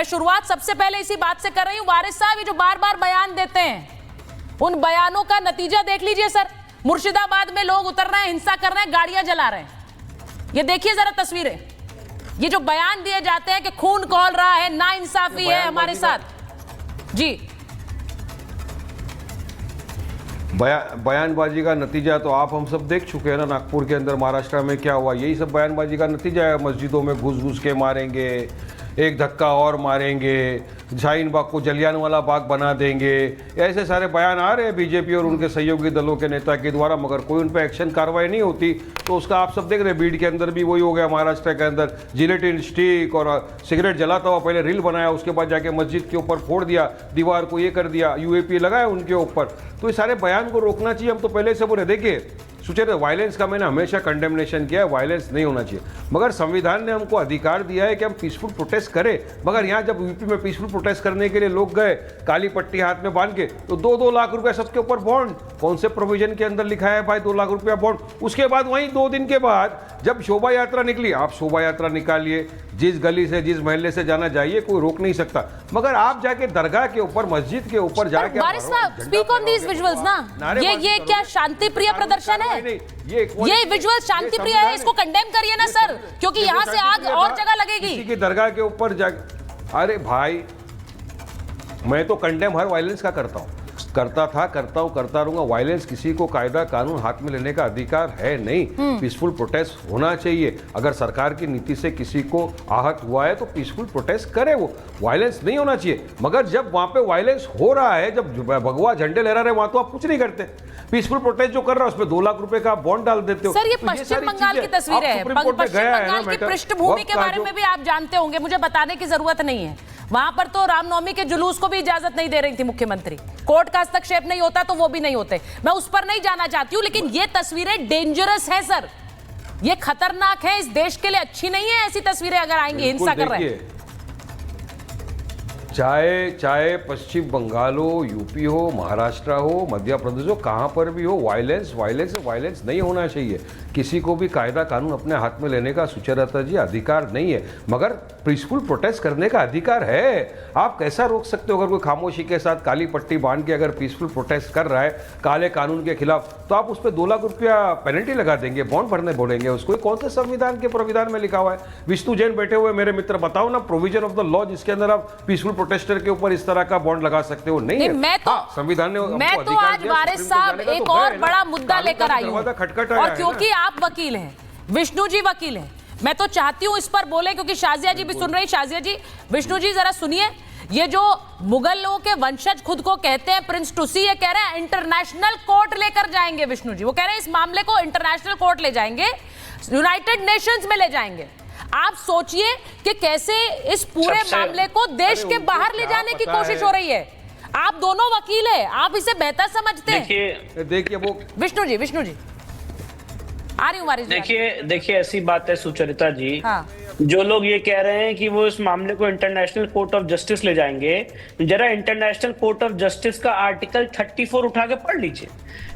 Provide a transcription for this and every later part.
मैं शुरुआत सबसे पहले इसी बात से कर रही हूं। वारिस साहब, ये जो बार बार बयान देते हैं, उन बयानों का नतीजा देख लीजिए सर। मुर्शिदाबाद में लोग उतर रहे हैं, हिंसा कर रहे हैं, गाड़ियां जला रहे हैं। ये देखिए जरा तस्वीरें। ये जो बयान दिए जाते हैं कि खून खौल रहा है, नाइंसाफी है हमारे साथ। जी, बयानबाजी का नतीजा तो आप हम सब देख चुके हैं ना। नागपुर के अंदर, महाराष्ट्र में क्या हुआ, यही सब बयानबाजी का नतीजा है। मस्जिदों में घुस घुस के मारेंगे, एक धक्का और मारेंगे, शाहीन बाग को जलियांवाला बाग बना देंगे, ऐसे सारे बयान आ रहे हैं बीजेपी और उनके सहयोगी दलों के नेता के द्वारा, मगर कोई उन पर एक्शन कार्रवाई नहीं होती। तो उसका आप सब देख रहे हैं, बीड के अंदर भी वही हो गया। महाराष्ट्र के अंदर जिलेटिन स्टिक और सिगरेट जलाता हुआ पहले रील बनाया, उसके बाद जाके मस्जिद के ऊपर फोड़ दिया, दीवार को ये कर दिया, यूएपी लगाया उनके ऊपर। तो ये सारे बयान को रोकना चाहिए। हम तो पहले से बोले, देखिए सुचेत, वायलेंस का मैंने हमेशा कंडेमनेशन किया है, वायलेंस नहीं होना चाहिए, मगर संविधान ने हमको अधिकार दिया है कि हम पीसफुल प्रोटेस्ट करें। मगर यहाँ जब यूपी में पीसफुल प्रोटेस्ट करने के लिए लोग गए काली पट्टी हाथ में बांध के, तो 2-2 लाख रुपया सबके ऊपर बॉन्ड। कौन से प्रोविजन के अंदर लिखा है भाई 2 लाख रुपया बॉन्ड? उसके बाद वहीं 2 दिन के बाद जब शोभा यात्रा निकली, आप शोभा यात्रा निकालिए, जिस गली से जिस मोहल्ले से जाना चाहिए, कोई रोक नहीं सकता। मगर आप जाके दरगाह के ऊपर, मस्जिद के ऊपर जाके स्पीक ऑन दीज विजुअल्स ना, ये क्या शांति प्रिय प्रदर्शन है? ये विजुअल शांति प्रिय है, इसको कंडेम करिए ना सर, क्योंकि यहाँ से आग और जगह लगेगी। किसी की दरगाह के ऊपर जाके, अरे भाई, मैं तो कंडेम हर वायलेंस का करता हूँ, करता था, करता हूँ, करता रहूंगा। वायलेंस, किसी को कायदा कानून हाथ में लेने का अधिकार है नहीं। पीसफुल प्रोटेस्ट होना चाहिए। अगर सरकार की नीति से किसी को आहत हुआ है तो पीसफुल प्रोटेस्ट करे, वो वायलेंस नहीं होना चाहिए। मगर जब वहां पे वायलेंस हो रहा है, जब भगवा झंडे लहरा रहे, वहां तो आप कुछ नहीं करते। पीसफुल प्रोटेस्ट जो कर रहा है उसमें 2 लाख रुपए का बॉन्ड डाल देते हो। सर, ये पश्चिम बंगाल की तस्वीर है। पश्चिम बंगाल की पृष्ठभूमि के बारे में भी आप जानते होंगे, मुझे बताने की जरूरत नहीं है। वहां पर तो रामनवमी के जुलूस को भी इजाजत नहीं दे रही थी मुख्यमंत्री। कोर्ट का हस्तक्षेप नहीं होता तो वो भी नहीं होते। मैं उस पर नहीं जाना चाहती हूं, लेकिन ये तस्वीरें डेंजरस है सर, ये खतरनाक है, इस देश के लिए अच्छी नहीं है ऐसी तस्वीरें अगर आएंगी हिंसा कर रहे हैं। चाहे पश्चिम बंगाल हो, यूपी हो, महाराष्ट्र हो, मध्य प्रदेश हो, कहां पर भी हो, वायलेंस नहीं होना चाहिए। किसी को भी कायदा कानून अपने हाथ में लेने का, सुचेता जी, अधिकार नहीं है, मगर पीसफुल प्रोटेस्ट करने का अधिकार है। आप कैसा रोक सकते हो? अगर कोई खामोशी के साथ काली पट्टी बांध के अगर पीसफुल प्रोटेस्ट कर रहा है काले कानून के खिलाफ, तो आप उस पर 2 लाख रुपया पेनल्टी लगा देंगे, बॉन्ड भरने बोलेंगे उसको। कौन से संविधान के प्रोविधान में लिखा हुआ है? विष्णु जैन बैठे हुए मेरे मित्र, बताओ ना प्रोविजन ऑफ द लॉ जिसके अंदर आप पीसफुल प्रोटेस्टर के ऊपर इस तरह का बॉन्ड लगा सकते हो? नहीं है। मैं तो संविधान ने, मैं तो आज वारिस साहब एक और बड़ा मुद्दा लेकर आई हूं, और क्योंकि आप वकील हैं, विष्णु जी वकील हैं, मैं तो चाहती हूं इस पर बोले, क्योंकि शाजिया जी भी सुन रही। शाजिया जी, विष्णु जी जरा सुनिए। ये जो मुगलों के वंशज खुद को कहते हैं प्रिंस टूसी, ये कह रहे हैं इंटरनेशनल कोर्ट लेकर जाएंगे। विष्णु जी वो कह रहे हैं इस मामले को इंटरनेशनल कोर्ट ले जाएंगे, यूनाइटेड नेशंस में ले जाएंगे। आप सोचिए कि कैसे इस पूरे मामले को देश के बाहर ले जाने की कोशिश हो रही है। आप दोनों वकील हैं, आप इसे बेहतर समझते हैं। देखिए वो विष्णु जी आ रही हूँ। देखिए ऐसी बात है सुचरिता जी, हाँ। जो लोग ये कह रहे हैं कि वो इस मामले को इंटरनेशनल कोर्ट ऑफ जस्टिस ले जाएंगे, जरा इंटरनेशनल कोर्ट ऑफ जस्टिस का आर्टिकल 34 उठा के पढ़ लीजिए।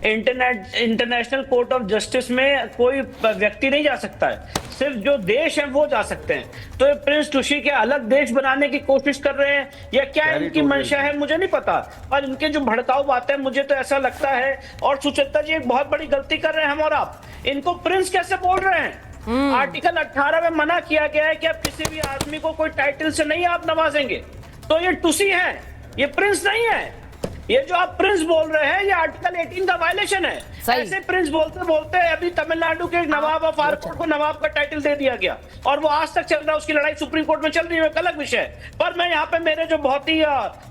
इंटरनेशनल कोर्ट ऑफ जस्टिस में कोई व्यक्ति नहीं जा सकता है, सिर्फ जो देश है वो जा सकते हैं। तो ये प्रिंस टूसी के अलग देश बनाने की कोशिश कर रहे हैं या क्या इनकी मंशा है मुझे नहीं पता, और इनके जो भड़काऊ बातें, मुझे तो ऐसा लगता है। और सुचेता जी एक बहुत बड़ी गलती कर रहे हैं हम और आप, इनको प्रिंस कैसे बोल रहे हैं? आर्टिकल 18 में मना किया गया है कि आप किसी भी आदमी को कोई टाइटल से नहीं आप नवाजेंगे। तो ये टूसी है, ये प्रिंस नहीं है। ये जो आप प्रिंस बोल रहे हैं, ये आर्टिकल 18 का वायलेशन है। ऐसे प्रिंस बोलते बोलते अभी तमिलनाडु के नवाब ऑफ आरकोट को नवाब का टाइटल दे दिया गया, और वो आज तक चल रहा है। उसकी लड़ाई सुप्रीम कोर्ट में चल रही है, एक अलग विषय है। पर मैं यहाँ पे मेरे जो बहुत ही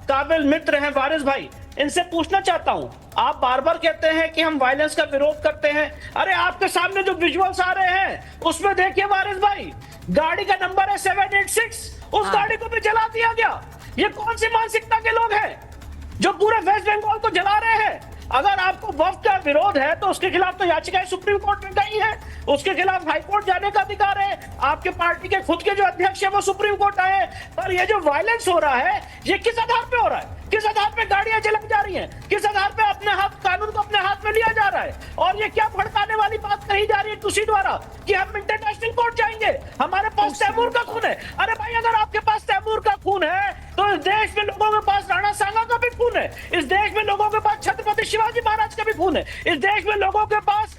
काबिल मित्र हैं वारिस भाई, इनसे पूछना चाहता हूं, आप बार बार कहते हैं कि हम वायलेंस का विरोध करते हैं। अरे आपके सामने जो विजुअल्स आ रहे हैं उसमें देखिए वारिस भाई, गाड़ी का नंबर है 786, उस गाड़ी को भी जला दिया गया। ये कौन सी मानसिकता के लोग हैं जो पूरे वेस्ट बंगाल को जला रहे हैं? अगर आपको वक्फ का विरोध है तो उसके खिलाफ तो याचिकाएं सुप्रीम कोर्ट में गई है, उसके खिलाफ हाई कोर्ट जाने का अधिकार है। आपके पार्टी के खुद के जो अध्यक्ष है वो सुप्रीम कोर्ट आए। पर ये जो वायलेंस हो रहा है, ये किस आधार पे हो रहा है? किस आधार पे गाड़ियां जलाई जा रही हैं? किस आधार पे अपने हाथ कानून को अपने हाथ में लिया जा रहा है? और ये क्या भड़काने वाली बात कही जा रही है टूसी द्वारा कि हम इंटरनेशनल कोर्ट जाएंगे, हमारे पास तैमूर का खून है। अरे भाई, अगर आपके पास तैमूर का खून है देश में लोगों के पास राणा सांगा का भी खून है, इस देश में लोगों के पास छत्रपति शिवाजी महाराज का भी खून है, इस देश में लोगों के पास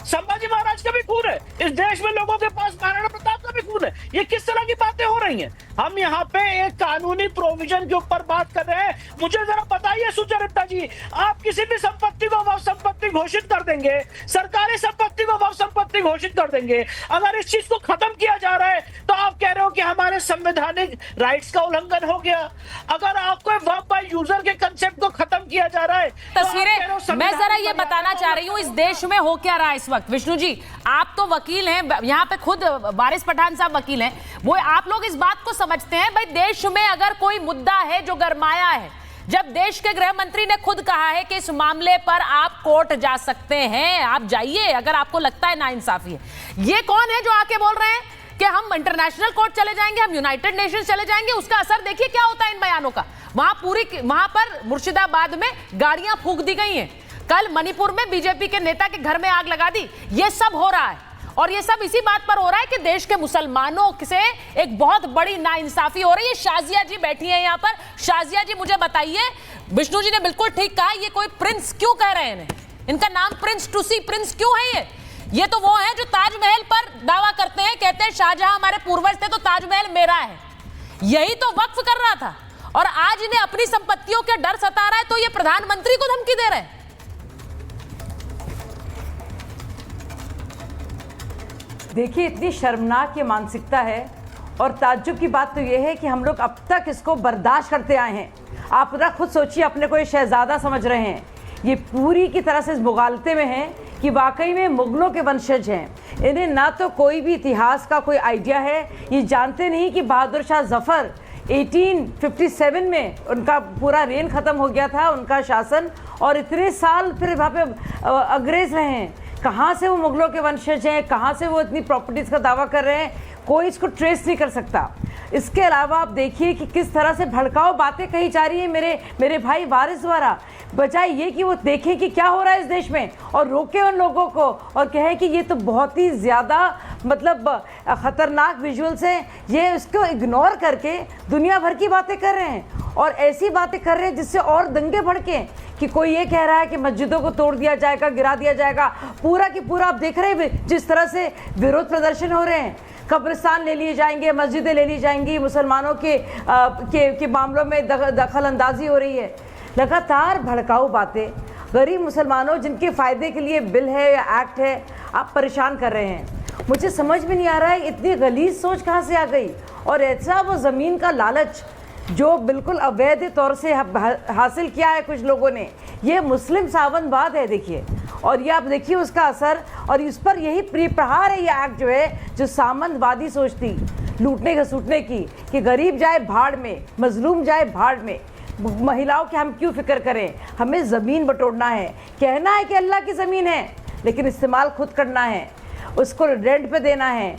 संभाजी महाराज का भी खून है, इस देश में लोगों के पास महाराणा प्रताप का भी खून है। ये किस तरह की बातें हो रही हैं? हम यहाँ पे एक कानूनी प्रोविजन के ऊपर बात कर रहे हैं। मुझे जरा बताइए सुचरिता जी, आप किसी भी संपत्ति को अवैध संपत्ति घोषित कर देंगे, सरकारी संपत्ति को अवैध संपत्ति घोषित कर देंगे, अगर इस चीज को खत्म किया जा रहा है तो आप कह रहे हो कि हमारे संवैधानिक राइट्स का उल्लंघन हो गया। अगर आपको वर्ब बाय यूजर के कंसेप्ट को खत्म किया जा रहा है, तस्वीरें मैं जरा ये बताना चाह रही हूँ इस देश में हो क्या रहा है इस वक्त। विष्णु जी, आप तो वकील हैं, यहाँ पे खुद वारिस पठान साहब वकील हैं, वो आप लोग इस बात को समझते हैं भाई देश में अगर कोई मुद्दा है जो गरमाया है, जब देश के गृह मंत्री ने खुद कहा है कि इस मामले पर आप कोर्ट जा सकते हैं, आप जाइए अगर आपको लगता है नाइंसाफी है। ये कौन है जो आके बोल रहे हैं कि हम इंटरनेशनल कोर्ट चले जाएंगे, हम यूनाइटेड नेशंस चले जाएंगे? उसका असर देखिए क्या होता है इन बयानों का। वहां पर मुर्शिदाबाद में गाड़ियां फूंक दी गई हैं, कल मणिपुर में बीजेपी के नेता के घर में आग लगा दी। ये सब हो रहा है और ये सब इसी बात पर हो रहा है कि देश के मुसलमानों से एक बहुत बड़ी नाइंसाफी हो रही है। शाजिया जी बैठी हैं यहाँ पर। शाजिया जी मुझे बताइए, विष्णु जी ने बिल्कुल ठीक कहा, ये कोई प्रिंस क्यों कह रहे हैं? इनका नाम प्रिंस टूसी, प्रिंस क्यों है ये तो वो है जो ताजमहल पर दावा करते हैं, कहते हैं शाहजहां हमारे पूर्वज थे तो ताजमहल मेरा है। यही तो वक्फ कर रहा था और आज इन्हें अपनी संपत्तियों के डर सता रहा है तो ये प्रधानमंत्री को धमकी दे रहे हैं। देखिए, इतनी शर्मनाक ये मानसिकता है और ताज्जुब की बात तो ये है कि हम लोग अब तक इसको बर्दाश्त करते आए हैं। आप जरा खुद सोचिए, अपने को ये शहजादा समझ रहे हैं, ये पूरी की तरह से इस मुगालते में हैं कि वाकई में मुगलों के वंशज हैं। इन्हें ना तो कोई भी इतिहास का कोई आइडिया है, ये जानते नहीं कि बहादुर शाह जफ़र 1857 में उनका पूरा रेन ख़त्म हो गया था, उनका शासन, और इतने साल फिर वहाँ पे अंग्रेज़ रहे हैं। कहाँ से वो मुगलों के वंशज हैं, कहाँ से वो इतनी प्रॉपर्टीज़ का दावा कर रहे हैं, कोई इसको ट्रेस नहीं कर सकता। इसके अलावा आप देखिए कि किस तरह से भड़काऊ बातें कही जा रही है मेरे भाई वारिस द्वारा, बजाय ये कि वो देखें कि क्या हो रहा है इस देश में और रोके उन लोगों को और कहें कि ये तो बहुत ही ज़्यादा मतलब ख़तरनाक विजुअल्स हैं, ये इसको इग्नोर करके दुनिया भर की बातें कर रहे हैं और ऐसी बातें कर रहे हैं जिससे और दंगे भड़कें कि कोई ये कह रहा है कि मस्जिदों को तोड़ दिया जाएगा, गिरा दिया जाएगा। पूरा की पूरा आप देख रहे हैं जिस तरह से विरोध प्रदर्शन हो रहे हैं, कब्रिस्तान ले लिए जाएंगे, मस्जिदें ले ली जाएंगी, मुसलमानों के मामलों में दखल अंदाजी हो रही है। लगातार भड़काऊ बातें गरीब मुसलमानों जिनके फ़ायदे के लिए बिल है या एक्ट है, आप परेशान कर रहे हैं। मुझे समझ में नहीं आ रहा है इतनी गलीज़ सोच कहाँ से आ गई। और ऐसा वो ज़मीन का लालच जो बिल्कुल अवैध तौर से हासिल किया है कुछ लोगों ने, ये मुस्लिम सावनवाद है देखिए, और ये आप देखिए उसका असर, और इस पर यही प्रहार है ये एक्ट जो है, जो सामंतवादी सोच थी लूटने खसूटने की कि गरीब जाए भाड़ में, मजलूम जाए भाड़ में, महिलाओं की हम क्यों फिक्र करें, हमें ज़मीन बटोरना है, कहना है कि अल्लाह की ज़मीन है लेकिन इस्तेमाल खुद करना है, उसको रेंट पे देना है।